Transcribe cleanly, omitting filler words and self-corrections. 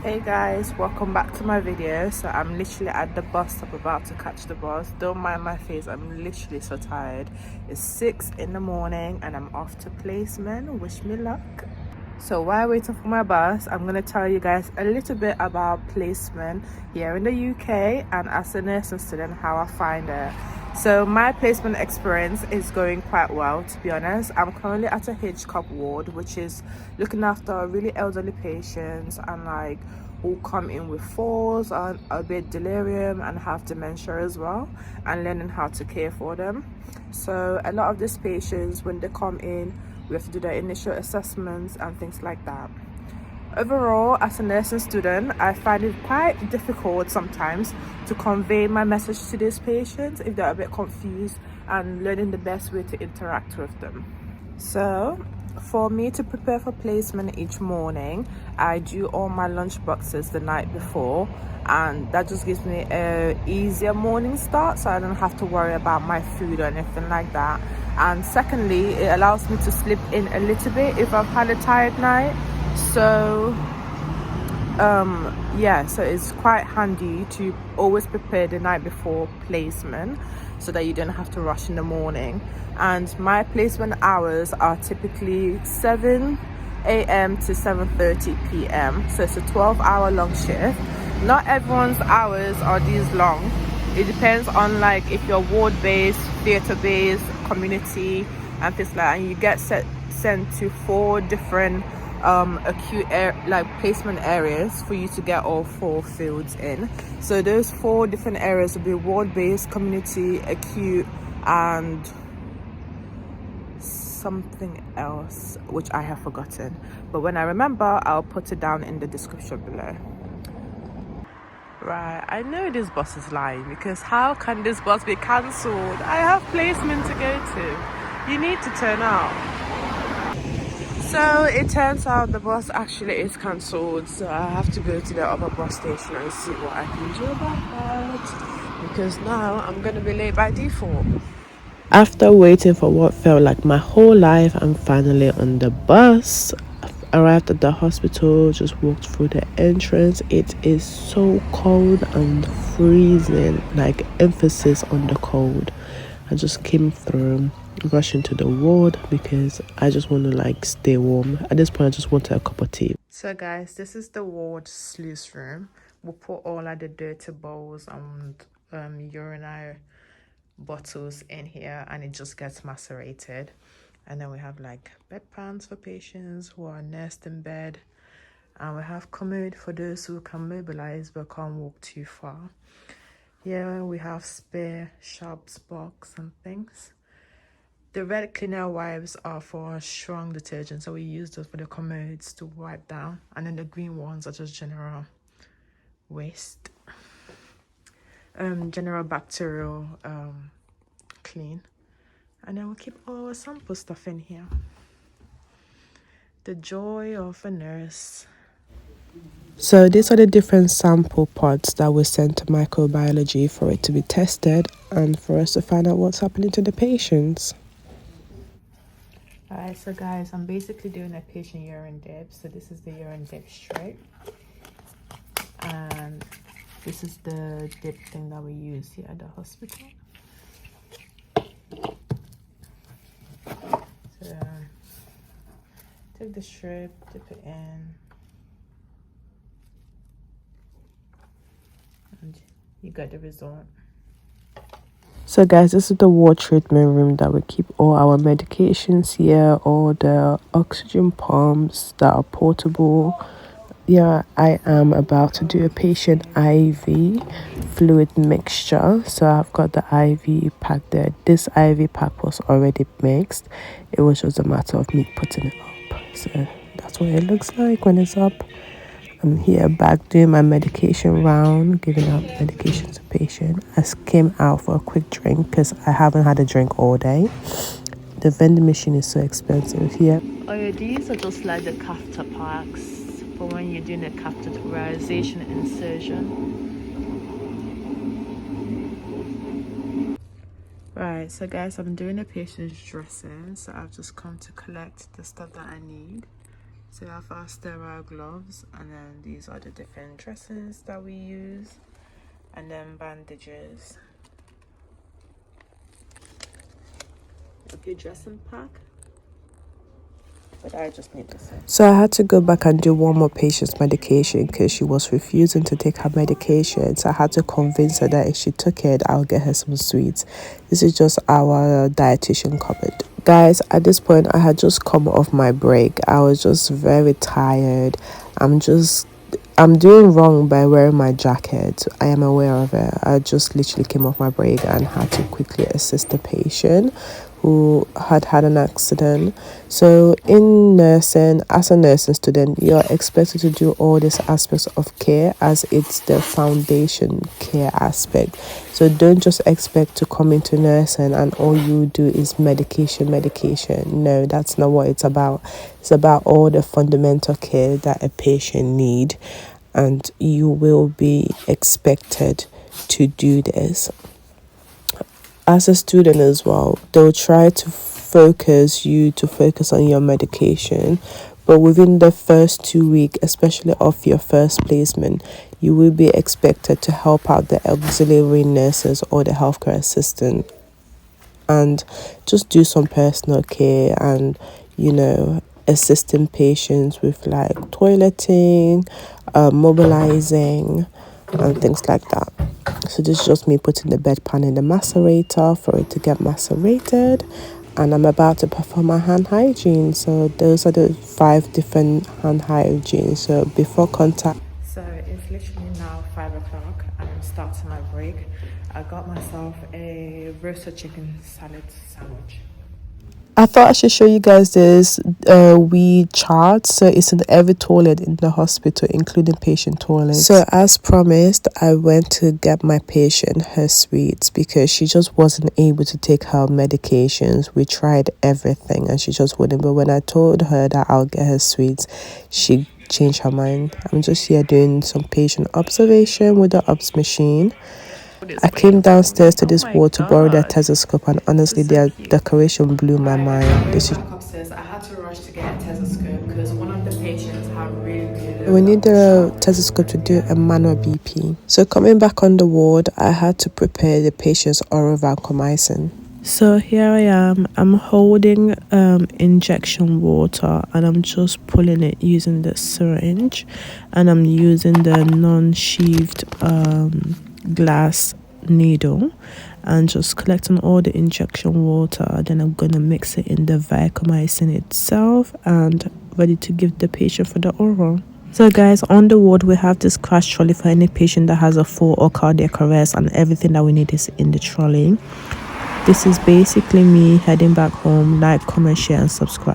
Hey guys, welcome back to my video. So I'm literally at the bus stop about to catch the bus. Don't mind my face, I'm literally so tired. It's 6 in the morning and I'm off to placement. Wish me luck. So while waiting for my bus, I'm going to tell you guys a little bit about placement here in the UK and as a nursing student how I find it. So my placement experience is going quite well, to be honest. I'm currently at a HCOP ward, which is looking after really elderly patients and like who come in with falls and a bit delirium and have dementia as well, and learning how to care for them. So a lot of these patients, when they come in, we have to do their initial assessments and things like that. Overall, as a nursing student, I find it quite difficult sometimes to convey my message to these patients if they're a bit confused, and learning the best way to interact with them. So for me to prepare for placement each morning, I do all my lunch boxes the night before, and that just gives me a easier morning start, so I don't have to worry about my food or anything like that. And secondly, it allows me to sleep in a little bit if I've had a tired night. So so it's quite handy to always prepare the night before placement so that you don't have to rush in the morning. And my placement hours are typically 7 a.m. to 7:30 p.m. so it's a 12-hour long shift. Not everyone's hours are these long. It depends on like if you're ward based, theater based, community and things like that, and you get sent to 4 different placement areas for you to get all 4 fields in. So those 4 different areas will be ward-based, community, acute, and something else which I have forgotten, but when I remember I'll put it down in the description below. Right, I know this bus is lying, because how can this bus be cancelled? I have placement to go to. You need to turn out. So it turns out the bus actually is cancelled, so I have to go to the other bus station and see what I can do about that, because now I'm going to be late by default. After waiting for what felt like my whole life, I'm finally on the bus. Arrived at the hospital, just walked through the entrance. It is so cold and freezing, like emphasis on the cold. I just came through, rushed into the ward because I just want to like stay warm. At this point, I just wanted a cup of tea. So guys, this is the ward sluice room. We'll put all like the dirty bowls and urinary bottles in here, and it just gets macerated. And then we have like bedpans for patients who are nursed in bed, and we have commode for those who can mobilize but can't walk too far. Here we have spare sharps box and things. The red cleaner wipes are for strong detergent, so we use those for the commodes to wipe down, and then the green ones are just general waste, general bacterial clean. And then we'll keep all our sample stuff in here. The joy of a nurse. So these are the different sample pods that we send to microbiology for it to be tested and for us to find out what's happening to the patients. Alright, so guys, I'm basically doing a patient urine dip. So this is the urine dip strip, and this is the dip thing that we use here at the hospital. So take the strip, dip it in, and you got the result. So guys, this is the ward treatment room that we keep all our medications here, all the oxygen pumps that are portable. Yeah, I am about to do a patient IV fluid mixture. So I've got the IV pack there. This IV pack was already mixed. It was just a matter of me putting it up. So that's what it looks like when it's up. I'm here back doing my medication round, giving out medication to patient. I came out for a quick drink because I haven't had a drink all day. The vending machine is so expensive here. Oh yeah, these are just like the catheter packs for when you're doing a catheterization insertion. Right, so guys, I'm doing a patient's dressing, so I've just come to collect the stuff that I need. So we have our sterile gloves, and then these are the different dressings that we use, and then bandages. A good dressing pack. But I just need this. So I had to go back and do one more patient's medication because she was refusing to take her medication. So I had to convince her that if she took it, I'll get her some sweets. This is just our dietitian cupboard. Guys, at this point, I had just come off my break. I was just very tired. I'm doing wrong by wearing my jacket. I am aware of it. I just literally came off my break and had to quickly assist the patient who had an accident. So in nursing, as a nursing student, you're expected to do all these aspects of care as it's the foundation care aspect. So don't just expect to come into nursing and all you do is medication. No, that's not what it's about. It's about all the fundamental care that a patient need, and you will be expected to do this. As a student as well, they'll try to focus on your medication, but within the first 2 weeks, especially of your first placement, you will be expected to help out the auxiliary nurses or the healthcare assistant and just do some personal care and assisting patients with like toileting, mobilizing, and things like that. So this is just me putting the bedpan in the macerator for it to get macerated, and I'm about to perform my hand hygiene. So those are the 5 different hand hygiene. So before contact. So it's literally now 5 o'clock and I'm starting my break. I got myself a roasted chicken salad sandwich. I thought I should show you guys this wee chart. So it's in every toilet in the hospital, including patient toilets. So as promised, I went to get my patient her sweets because she just wasn't able to take her medications. We tried everything and she just wouldn't. But when I told her that I'll get her sweets, she changed her mind. I'm just here doing some patient observation with the OBS machine. I came downstairs to this wall to borrow their stethoscope, and honestly, their decoration blew my mind. This is upstairs. I had to rush to get a stethoscope because one of the patients had really we need the stethoscope to do a manual BP. So coming back on the ward, I had to prepare the patient's oral vancomycin. So here I am. I'm holding injection water and I'm just pulling it using the syringe, and I'm using the non-sheathed glass needle and just collecting all the injection water. Then I'm gonna mix it in the vancomycin itself and ready to give the patient for the oral. So guys, on the ward we have this crash trolley for any patient that has a fall or cardiac arrest, and everything that we need is in the trolley. This is basically me heading back home. Like, comment, share and subscribe.